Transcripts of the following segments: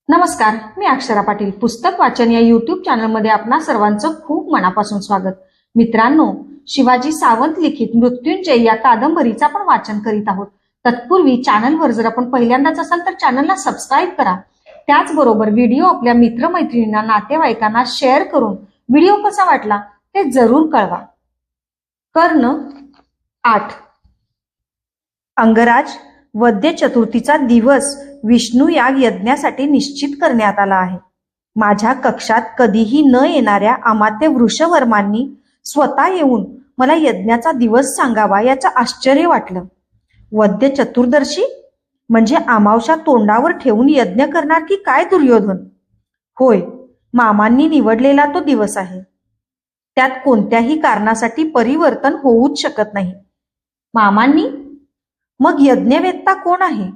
नमस्कार, मी अक्षरा पाटील. पुस्तक वाचन या युट्यूब चॅनलमध्ये आपणा सर्वांचं खूप मनापासून स्वागत. मित्रांनो, शिवाजी सावंत लिखित मृत्युंजय या कादंबरीचं आपण वाचन करीत आहोत. तत्पूर्वी चॅनलवर जर आपण पहिल्यांदाच असाल तर चॅनलला सबस्क्राईब करा. त्याचबरोबर व्हिडिओ आपल्या मित्रमैत्रिणींना, नातेवाईकांना शेअर करून व्हिडिओ कसा वाटला ते जरूर कळवा. कर्ण 8. अंगराज वद्य चतुर्थीचा दिवस विष्णू याग यज्ञासाठी निश्चित करण्यात आला आहे. माझ्या कक्षात कधीही न येणाऱ्या अमात्य वृषवर्मांनी स्वतः येऊन मला यज्ञाचा दिवस सांगावा याचं आश्चर्य वाटलं. वद्य चतुर्दशी म्हणजे अमावस्या तोंडावर ठेवून यज्ञ करणार की काय दुर्योधन? होय, मामांनी निवडलेला तो दिवस आहे. त्यात कोणत्याही कारणासाठी परिवर्तन होऊच शकत नाही. मामांनी? मग यज्ञवेत्ता कोण आहे?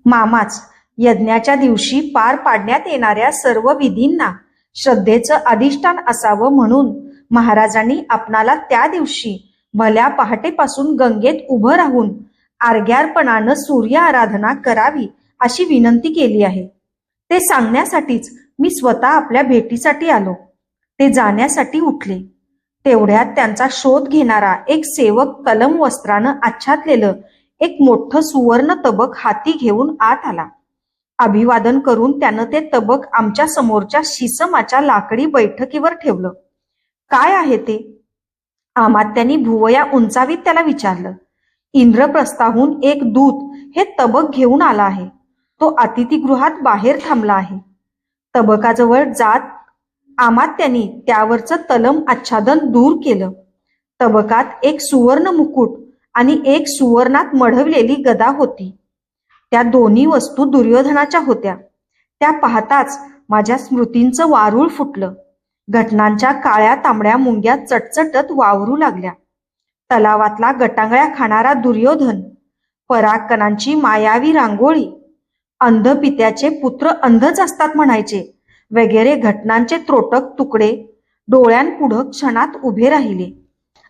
मामाच. यज्ञाच्या दिवशी पार पाडण्यात येणाऱ्या सर्व विधींना श्रद्धेचं अधिष्ठान असावं म्हणून महाराजांनी आपणाला त्या दिवशी भल्या पहाटेपासून गंगेत उभं राहून आर्ग्यार्पणानं सूर्य आराधना करावी अशी विनंती केली आहे. ते सांगण्यासाठीच मी स्वतः आपल्या भेटीसाठी आलो. ते जाण्यासाठी उठले. तेवढ्यात त्यांचा शोध घेणारा एक सेवक तलम वस्त्रानं आच्छादलेलं एक मोठं सुवर्ण तबक हाती घेऊन आत आला. अभिवादन करून त्यानं ते तबक आमच्या समोरच्या शिसमाच्या लाकडी बैठकीवर ठेवलं. काय आहे ते? अमात्यांनी भुवया उंचावीत त्याला विचारलं. इंद्रप्रस्थाहून एक दूत हे तबक घेऊन आला आहे. तो अतिथीगृहात बाहेर थांबला आहे. तबकाजवळ जात अमात्यांनी त्यावरचं तलम आच्छादन दूर केलं. तबकात एक सुवर्ण मुकुट आणि एक सुवर्णात मढवलेली गदा होती. त्या दोन्ही वस्तू दुर्योधनाच्या होत्या. त्या पाहताच माझ्या स्मृतींचं वारूळ फुटलं. घटनांच्या काळ्या तांबड्या मुंग्या चटचटत वावरू लागल्या. तलावातला गटांगळ्या खाणारा दुर्योधन, पराक्रमांची मायावी रांगोळी, अंध पित्याचे पुत्र अंधच असतात म्हणायचे वगैरे घटनांचे त्रोटक तुकडे डोळ्यांपुढं क्षणात उभे राहिले.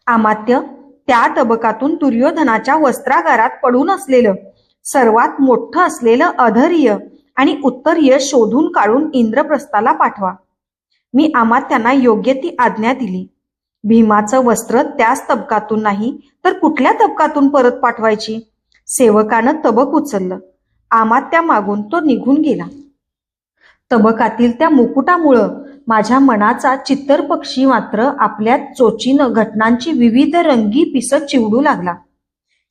अमात्य त्या तबकातून दुर्योधनाच्या वस्त्रागारात पडून असलेलं सर्वात मोठं असलेलं अधर्य आणि उत्तरीय शोधून काढून इंद्रप्रस्थाला पाठवा. मी अमात्यांना योग्य ती आज्ञा दिली. भीमाचं वस्त्र त्याच तबकातून नाही तर कुठल्या तबकातून परत पाठवायची? सेवकानं तबक उचललं. अमात्या मागून तो निघून गेला. तबकातील त्या मुकुटामुळं माझ्या मनाचा चित्तर पक्षी मात्र आपल्या चोचीनं घटनांची विविध रंगी पिसं चिवडू लागला.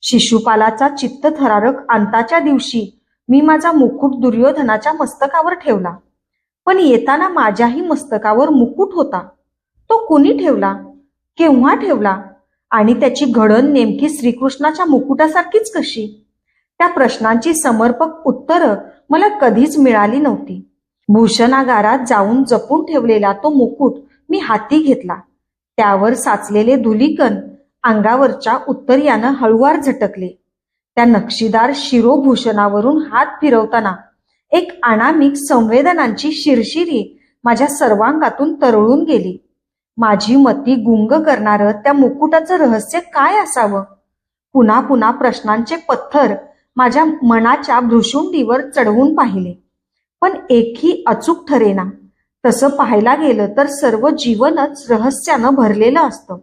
शिशुपालाचा चित्तथरारक अंताच्या दिवशी मी माझा मुकुट दुर्योधनाच्या मस्तकावर ठेवला. पण येताना माझ्याही मस्तकावर मुकुट होता. तो कुणी ठेवला? केव्हा ठेवला? आणि त्याची घडण नेमकी श्रीकृष्णाच्या मुकुटासारखीच कशी? त्या प्रश्नांची समर्पक उत्तरं मला कधीच मिळाली नव्हती. भूषणागारात जाऊन जपून ठेवलेला तो मुकुट मी हाती घेतला. त्यावर साचलेले धुलिकण अंगावरच्या उत्तर्यानं हळुवार झटकले. त्या नक्षीदार शिरोभूषणावरून हात फिरवताना एक अनामिक संवेदनांची शिरशिरी माझ्या सर्वांगातून तरळून गेली. माझी मती गुंग करणारं त्या मुकुटाचं रहस्य काय असावं? पुन्हा पुन्हा प्रश्नांचे पत्थर माझ्या मनाच्या भ्रुशुंडीवर चढवून पाहिले, पण एकही अचूक ठरेना. तसं पाहायला गेलं तर सर्व जीवनच रहस्यानं भरलेलं असतं.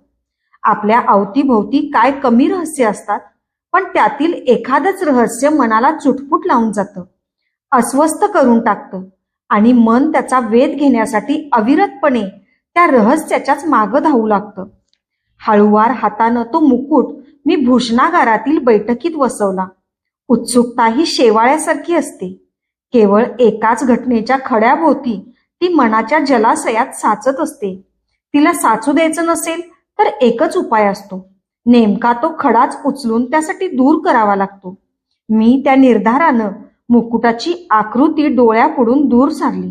आपल्या अवतीभोवती काय कमी रहस्य असतात, पण त्यातील एखादंच रहस्य मनाला चुटपुट लावून जातं, अस्वस्थ करून टाकतं आणि मन त्याचा वेध घेण्यासाठी अविरतपणे त्या रहस्याच्याच मागं धावू लागतं. हळुवार हातानं तो मुकुट मी भूषणागारातील बैठकीत वसवला. उत्सुकता ही शेवाळ्यासारखी असते. केवळ एकाच घटनेच्या खड्याभोवती ती मनाच्या जलाशयात साचत असते. तिला साचू द्यायचं नसेल तर एकच उपाय असतो. नेमका तो खडाच उचलून त्यासाठी दूर करावा लागतो. मी त्या निर्धारानं मुकुटाची आकृती डोळ्यापुढून दूर सारली.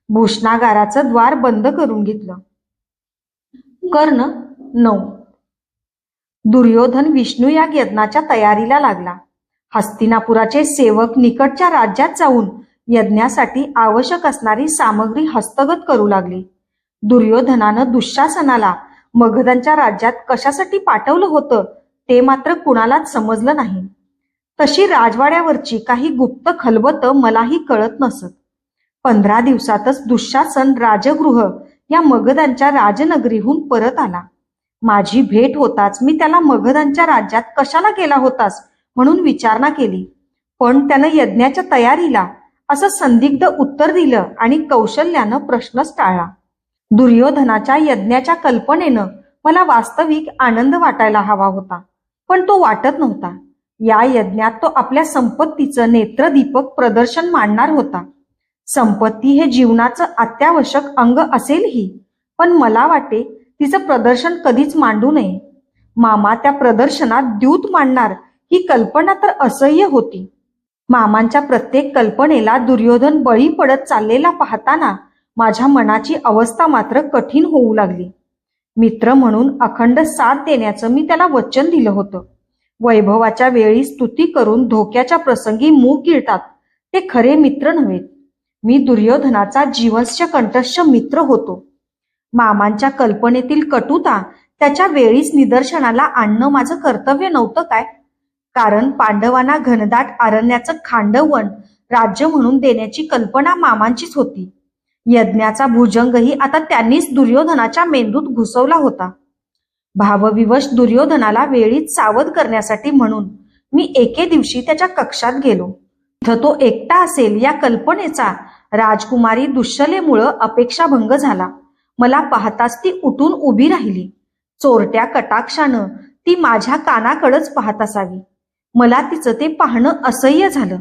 भूषणागाराचं द्वार बंद करून घेतलं. कर्ण 9. दुर्योधन विष्णू या यज्ञाच्या तयारीला लागला. हस्तिनापुराचे सेवक निकटच्या राज्यात जाऊन यज्ञासाठी आवश्यक असणारी सामग्री हस्तगत करू लागले. दुर्योधनानं दुःशासनाला मगधांच्या राज्यात कशासाठी पाठवलं होतं ते मात्र कुणालाच समजलं नाही. तशी राजवाड्यावरची काही गुप्त खलबतं मलाही कळत नसत. 15 दिवसातच दुःशासन राजगृह या मगधांच्या राजनगरीहून परत आला. माझी भेट होताच मी त्याला मगधांच्या राज्यात कशाला गेला होतास म्हणून विचारणा केली, पण त्यानं यज्ञाच्या तयारीला असं संदिग्ध उत्तर दिलं आणि कौशल्यानं प्रश्नच टाळला. दुर्योधनाच्या यज्ञाच्या कल्पनेनं मला वास्तविक आनंद वाटायला हवा होता, पण तो वाटत नव्हता. या यज्ञात तो आपल्या संपत्तीचं नेत्रदीपक प्रदर्शन मांडणार होता. संपत्ती हे जीवनाचं अत्यावश्यक अंग असेलही, पण मला वाटे तिचं प्रदर्शन कधीच मांडू नये. मामा त्या प्रदर्शनात द्यूत मांडणार ही कल्पना तर असह्य होती. मामांच्या प्रत्येक कल्पनेला दुर्योधन बळी पडत चाललेला पाहताना माझ्या मनाची अवस्था मात्र कठीण होऊ लागली. मित्र म्हणून अखंड साथ देण्याचं मी त्याला वचन दिलं होतं. वैभवाच्या वेळी स्तुती करून धोक्याच्या प्रसंगी मूग गिळतात ते खरे मित्र नव्हेत. मी दुर्योधनाचा जीवस्य कंठस्थ मित्र होतो. मामांच्या कल्पनेतील कटुता त्याच्या वेळीच निदर्शनाला आणणं माझं कर्तव्य नव्हतं काय? कारण पांडवांना घनदाट अरण्याचं खांडवण राज्य म्हणून देण्याची कल्पना मामांचीच होती. यज्ञाचा भुजंगही आता त्यांनीच दुर्योधनाच्या मेंदूत घुसवला होता. भावविवश दुर्योधनाला वेळीच सावध करण्यासाठी म्हणून मी एके दिवशी त्याच्या कक्षात गेलो. तिथं तो एकटा असेल या कल्पनेचा राजकुमारी दुश्शलेमुळं अपेक्षाभंग झाला. मला पाहताच ती उठून उभी राहिली. चोरट्या कटाक्षानं ती माझ्या कानाकडेच पाहत असावी. मला तिचं ते पाहणं असह्य झालं.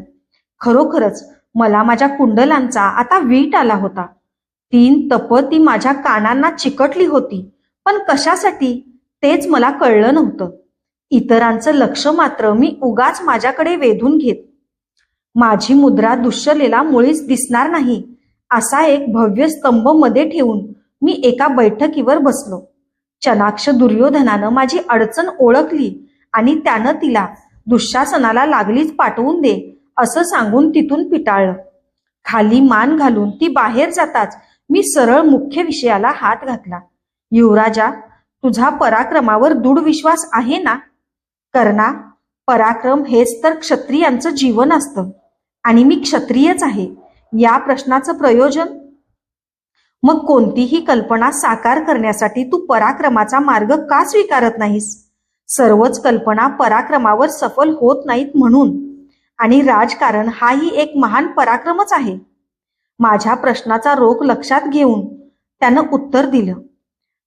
खरोखरच मला माझ्या कुंडलांचा आता वीट आला होता. 3 तप ती माझ्या कानांना चिकटली होती, पण कशासाठी तेच मला कळलं नव्हतं. इतरांचं लक्ष मात्र मी उगाच माझ्याकडे वेधून घेत. माझी मुद्रा दुश्शलेला मुळीच दिसणार नाही असा एक भव्य स्तंभ मध्ये ठेवून मी एका बैठकीवर बसलो. चनाक्ष दुर्योधनानं माझी अडचण ओळखली आणि त्यानं तिला दुःशासनाला लागलीच पाठवून दे असं सांगून तिथून पिटाळलं. खाली मान घालून ती बाहेर जाताच मी सरळ मुख्य विषयाला हात घातला. युवराजा, तुझा पराक्रमावर दृढ विश्वास आहे ना? कर्णा, पराक्रम हेच तर क्षत्रियांचं जीवन असतं आणि मी क्षत्रियच आहे. या प्रश्नाचं प्रयोजन? मग कोणतीही कल्पना साकार करण्यासाठी तू पराक्रमाचा मार्ग का स्वीकारत नाहीस? सर्वच कल्पना पराक्रमावर सफल होत नाहीत म्हणून, आणि राजकारण हाही एक महान पराक्रमच आहे. माझ्या प्रश्नाचा रोख लक्षात घेऊन त्यानं उत्तर दिलं.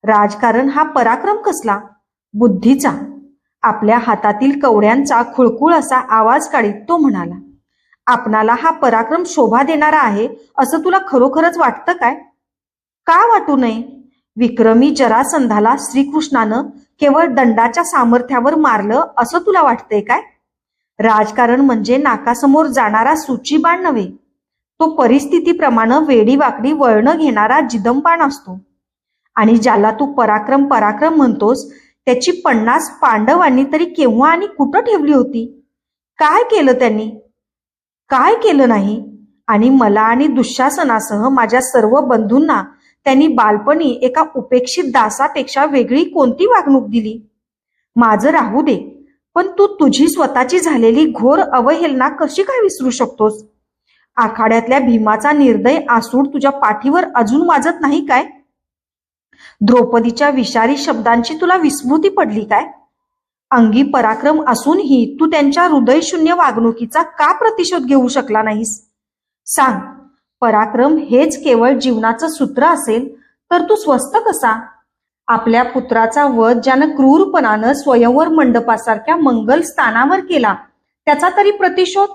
राजकारण हा पराक्रम कसला? बुद्धीचा. आपल्या हातातील कवड्यांचा खुळखुळ असा आवाज काढीत तो म्हणाला, आपणाला हा पराक्रम शोभा देणारा आहे असं तुला खरोखरच वाटतं काय? का वाटू नये? विक्रमी जरासंधाला श्रीकृष्णानं केवळ दंडाच्या सामर्थ्यावर मारलं असं तुला वाटतंय काय? राजकारण म्हणजे नाकासमोर जाणारा सूचीबाण नव्हे. तो परिस्थितीप्रमाणे वेडीवाकडी वळणं घेणारा जिदंबाण असतो. आणि ज्याला तू पराक्रम पराक्रम म्हणतोस त्याची 50 पांडवांनी तरी केव्हा आणि कुठं ठेवली होती? काय केलं त्यांनी? काय केलं नाही? आणि मला आणि दुःशासनासह माझ्या सर्व बंधूंना त्यांनी बालपणी एका उपेक्षित दासापेक्षा वेगळी कोणती वागणूक दिली? माझं राहू दे, पण तू तुझी स्वतःची झालेली घोर अवहेलना कशी काय विसरू शकतोस? आखाड्यातल्या भीमाचा निर्दय आसूड तुझ्या पाठीवर अजून वाजत नाही काय? द्रौपदीच्या विषारी शब्दांची तुला विस्मृती पडली काय? अंगी पराक्रम असूनही तू त्यांच्या हृदयशून्य वागणुकीचा का प्रतिशोध घेऊ शकला नाहीस? सांग, पराक्रम हेच केवळ जीवनाचं सूत्र असेल तर तू स्वस्थ कसा? आपल्या पुत्राचा वध ज्यानं क्रूरपणानं स्वयंवर मंडपासारख्या मंगल स्थानावर केला त्याचा तरी प्रतिशोध?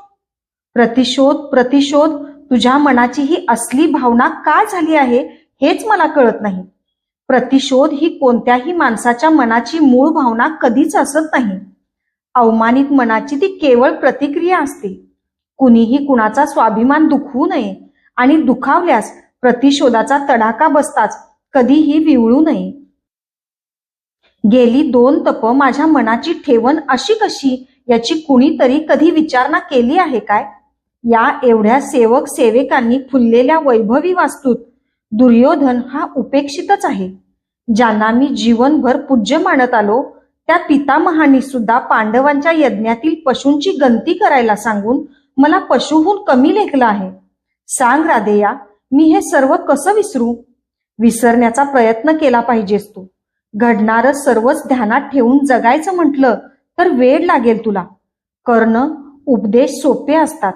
प्रतिशोध प्रतिशोध तुझ्या मनाची ही असली भावना का झाली आहे हेच मला कळत नाही. प्रतिशोध ही कोणत्याही माणसाच्या मनाची मूळ भावना कधीच असत नाही. अवमानित मनाची ती केवळ प्रतिक्रिया असते. कुणीही कुणाचा स्वाभिमान दुखवू नये आणि दुखावल्यास प्रतिशोधाचा तडाखा बसताच कधीही विवळू नये. गेली 2 तप माझ्या मनाची ठेवण अशी कशी याची कुणीतरी कधी विचारणा केली आहे काय? या एवढ्या सेवक सेवेकांनी फुललेल्या वैभवी वास्तूत दुर्योधन हा उपेक्षितच आहे. ज्यांना मी जीवनभर पूज्य मानत आलो त्या पितामहांनी सुद्धा पांडवांच्या यज्ञातील पशूंची गंती करायला सांगून मला पशुहून कमी लेखलं आहे. सांग राधेया, मी हे सर्व कसं विसरू? विसरण्याचा प्रयत्न केला पाहिजेस तू. घडणारं सर्वच ध्यानात ठेवून जगायचं म्हटलं तर वेळ लागेल तुला. कर्ण उपदेश सोपे असतात,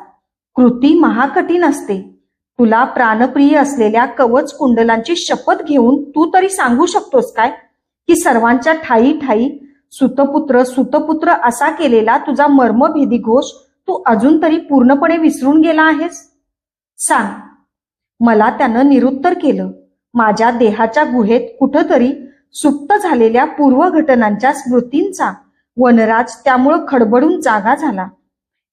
कृती महाकठीण असते. तुला प्राणप्रिय असलेल्या कवच कुंडलांची शपथ घेऊन तू तरी सांगू शकतोस काय की सर्वांच्या ठाई ठाई सुतपुत्र सुतपुत्र असा केलेला तुझा मर्मभेदी घोष तू अजून तरी पूर्णपणे विसरून गेला आहेस? सांग. मला त्यानं निरुत्तर केलं. माझ्या देहाच्या गुहेत कुठंतरी सुप्त झालेल्या पूर्व घटनांच्या स्मृतींचा वनराज त्यामुळं खडबडून जागा झाला.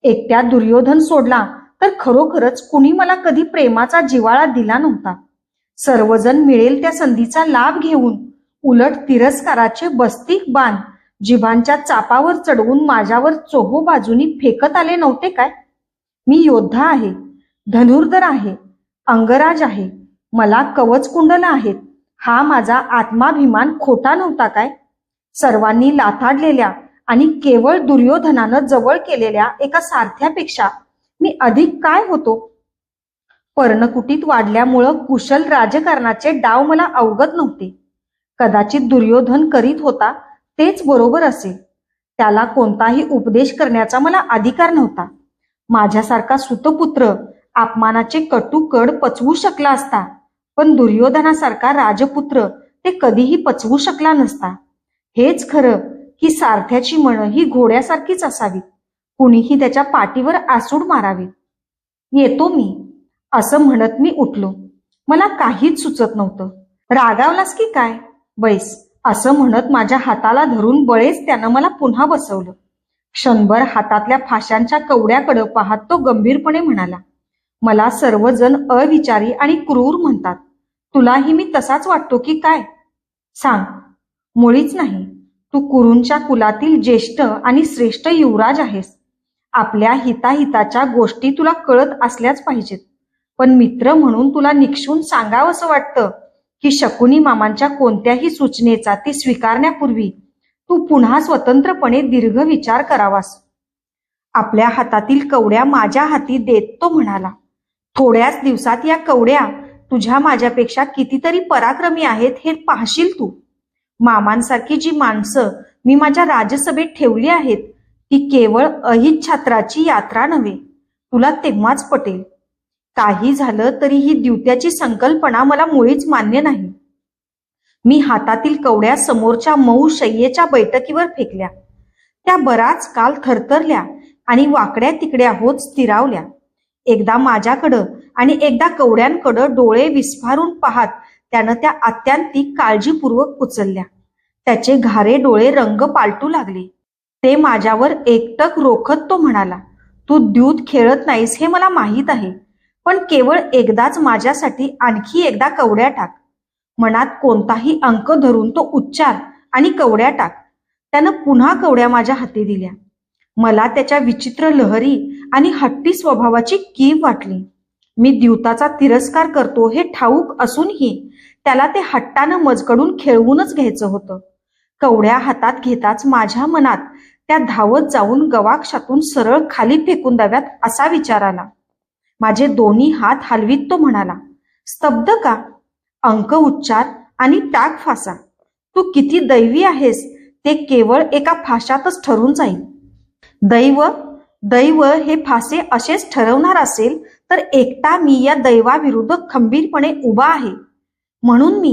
एकट्या दुर्योधन सोडला तर खरोखरच कुणी मला कधी प्रेमाचा जिव्हाळा दिला नव्हता. सर्वजण मिळेल त्या संधीचा लाभ घेऊन उलट तिरस्काराचे बस्तीक बाण जिभांच्या चापावर चढवून माझ्यावर चोहो बाजूनी फेकत आले नव्हते काय? मी योद्धा आहे, धनुर्धर आहे, अंगराज आहे, मला कवच कुंडल आहेत, हा माझा आत्माभिमान खोटा नव्हता काय? सर्वांनी लाथाडलेल्या आणि केवळ दुर्योधनानं जवळ केलेल्या एका सारथ्यापेक्षा मी अधिक काय होतो? पर्णकुटीत वाढल्यामुळं कुशल राजकारणाचे डाव मला अवगत नव्हते. कदाचित दुर्योधन करीत होता तेच बरोबर असेल. त्याला कोणताही उपदेश करण्याचा मला अधिकार नव्हता. माझ्यासारखा सुतपुत्र अपमानाचे कटू कड पचवू शकला असता, पण दुर्योधनासारखा राजपुत्र ते कधीही पचवू शकला नसता. हेच खरं की सारथ्याची मनं ही घोड्यासारखीच असावीत, कुणीही त्याच्या पाठीवर आसूड मारावे. येतो मी, असं म्हणत मी उठलो. मला काहीच सुचत नव्हतं. रागावलास की काय? बैस, असं म्हणत माझ्या हाताला धरून बळेच त्यानं मला पुन्हा बसवलं. क्षणभर हातातल्या फाशांच्या कवड्याकडं पाहत तो गंभीरपणे म्हणाला, मला सर्वजण अविचारी आणि क्रूर म्हणतात. तुलाही मी तसाच वाटतो की काय? सांग. मुळीच नाही. तू कुरूंच्या कुलातील ज्येष्ठ आणि श्रेष्ठ युवराज आहेस. आपल्या हिताहिताच्या गोष्टी तुला कळत असल्याच पाहिजेत. पण मित्र म्हणून तुला निक्षून सांगावंसं वाटतं की शकुनी मामांच्या कोणत्याही सूचनेचा ती स्वीकारण्यापूर्वी तू पुन्हा स्वतंत्रपणे दीर्घ विचार करावास. आपल्या हातातील कवड्या माझ्या हाती देत तो म्हणाला. थोड्याच दिवसात या कवड्या तुझ्या माझ्यापेक्षा कितीतरी पराक्रमी आहेत हे पाहशील तू. मामांसारखी जी माणसं मी माझ्या राजसभेत ठेवली आहेत ती केवळ अहिच्छात्राची यात्रा नव्हे. तुला तेव्हाच पटेल. काही झालं तरी ही द्यूत्याची संकल्पना मला मुळीच मान्य नाही. मी हातातील कवड्या समोरच्या मऊ शय्येच्या बैठकीवर फेकल्या. त्या बराच काल थरथरल्या आणि वाकड्या तिकड्या होत स्थिरावल्या. एकदा माझ्याकडं आणि एकदा कवड्यांकडं डोळे विस्फारून पाहत त्यानं त्या अत्यांतिक काळजीपूर्वक उचलल्या. त्याचे घारे डोळे रंग पालटू लागले. ते माझ्यावर एकटक रोखत तो म्हणाला, तू द्यूत खेळत नाहीस हे मला माहीत आहे, पण केवळ एकदाच माझ्यासाठी आणखी एकदा कवड्या टाक. मनात कोणताही अंक धरून तो उच्चार आणि कवड्या टाक. त्यानं पुन्हा कवड्या माझ्या हाती दिल्या. मला त्याच्या विचित्र लहरी आणि हट्टी स्वभावाची कीव वाटली. मी द्यूताचा तिरस्कार करतो हे ठाऊक असूनही त्याला ते हट्टानं मजकडून खेळवूनच घ्यायचं होतं. कवड्या हातात घेताच माझ्या मनात त्या धावत जाऊन गवाक्षातून सरळ खाली फेकून द्याव्यात असा विचार आला. माझे दोन्ही हात हलवीत तो म्हणाला, स्तब्ध का? अंक उच्चार आणि टाक फासा. तू किती दैवी आहेस ते केवळ एका फाशातच ठरून जाईल. दैव हे फासे असेच ठरवणार असेल तर एकटा मी या दैवाविरुद्ध खंबीरपणे उभा आहे. म्हणून मी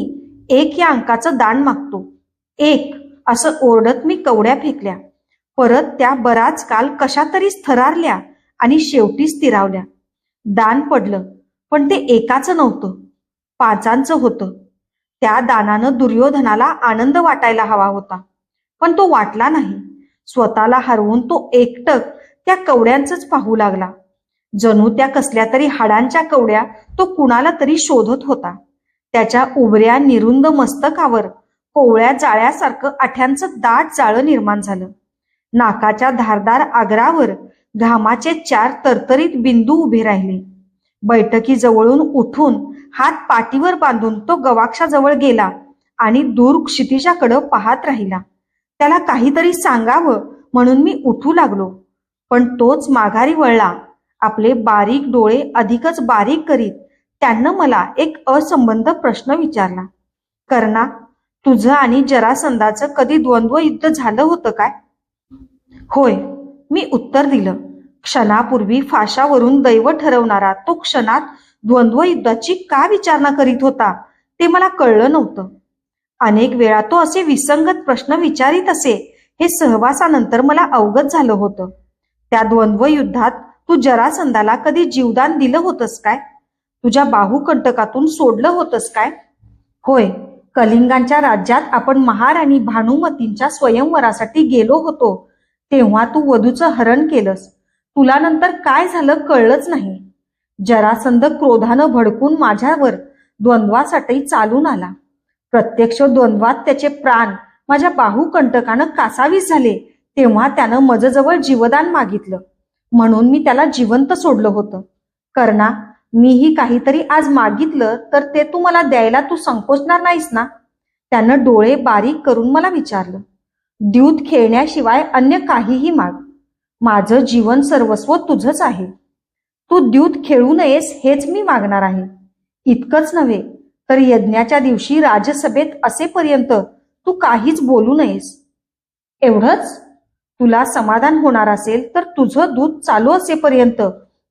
1 या अंकाचं दान मागतो. 1 असं ओरडत मी कवड्या फेकल्या. परत त्या बराच काल कशा तरी थरारल्या आणि शेवटी स्थिरावल्या. दान पडलं, पण ते एकाचं नव्हतं, 5 होतं. त्या दानानं दुर्योधनाला आनंद वाटायला हवा होता, पण तो वाटला नाही. स्वतःला हरवून तो एकटक त्या कवड्यांचंच पाहू लागला. जणू त्या कसल्या तरी हाडांच्या कवड्या तो कुणाला तरी शोधत होता. त्याच्या उभऱ्या निरुंद मस्तकावर कोवळ्या जाळ्यासारखं आठ्यांचं दाट जाळं निर्माण झालं. नाकाच्या धारदार आगरावर घामाचे 4 तरतरीत बिंदू उभे राहिले. बैठकीजवळून उठून हात पाठीवर बांधून तो गवाक्षाजवळ गेला आणि दूर क्षितिजाकडं पाहत राहिला. त्याला काहीतरी सांगावं म्हणून मी उठू लागलो, पण तोच माघारी वळला. आपले बारीक डोळे अधिकच बारीक करीत त्यानं मला एक असंबद्ध प्रश्न विचारला. कर्णा, तुझं आणि जरासंधाचं कधी द्वंद्व युद्ध झालं होतं काय? होय, मी उत्तर दिलं. क्षणापूर्वी फाशावरून दैव ठरवणारा तो क्षणात द्वंद्व युद्धाची का विचारणा करीत होता ते मला कळलं नव्हतं. अनेक वेळा तो असे विसंगत प्रश्न विचारित असे हे सहवासानंतर मला अवगत झालं होतं. त्या द्वंद्व युद्धात तू जरासंधाला कधी जीवदान दिलं होतंस काय? तुझ्या बाहुकंटकातून सोडलं होतंस काय? होय, कलिंगांच्या राज्यात आपण महाराणी भानुमतींच्या स्वयंवरासाठी गेलो होतो तेव्हा तू वधूचं हरण केलंस. तुला नंतर काय झालं कळलंच नाही. जरासंध क्रोधानं भडकून माझ्यावर द्वंद्वासाठी चालून आला. प्रत्यक्ष द्वंद्वात त्याचे प्राण माझ्या बाहुकंटकानं कासावीस झाले तेव्हा त्यानं मजजवळ जीवदान मागितलं, म्हणून मी त्याला जिवंत सोडलं होतं. कर्णा, मीही काहीतरी आज मागितलं तर ते तू मला द्यायला तू संकोचणार नाहीस ना? त्यानं डोळे बारीक करून मला विचारलं. द्यूत खेळण्याशिवाय अन्य काहीही माग. माझं जीवन सर्वस्व तुझंच आहे. तू द्यूत खेळू नयेस हेच मी मागणार आहे. इतकंच नव्हे तर यज्ञाच्या दिवशी राजसभेत असेपर्यंत तू काहीच बोलू नयेस. एवढंच? तुला समाधान होणार असेल तर तुझं दूध चालू असेपर्यंत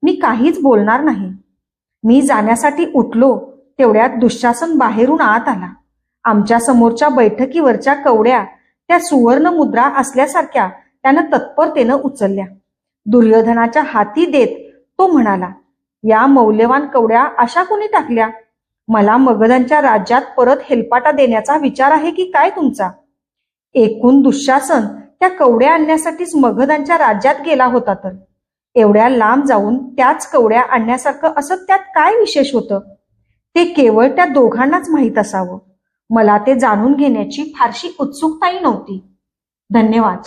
मी काहीच बोलणार नाही. मी जाण्यासाठी उठलो तेवढ्यात दुःशासन बाहेरून आत आला. आमच्या समोरच्या बैठकीवरच्या कवड्या त्या सुवर्ण मुद्रा असल्यासारख्या त्यानं तत्परतेनं उचलल्या. दुर्योधनाच्या हाती देत तो म्हणाला, या मौल्यवान कवड्या अशा कोणी टाकल्या? मला मगधांच्या राज्यात परत हेलपाटा देण्याचा विचार आहे की काय तुमचा? एकूण दुःशासन त्या कवड्या आणण्यासाठीच मगधांच्या राज्यात गेला होता, तर एवढ्या लांब जाऊन त्याच कवड्या आणण्यासारखं असं त्यात काय विशेष होतं ते केवळ त्या दोघांनाच माहीत असावं. मला ते जाणून घेण्याची फारशी उत्सुकताही नव्हती. धन्यवाद.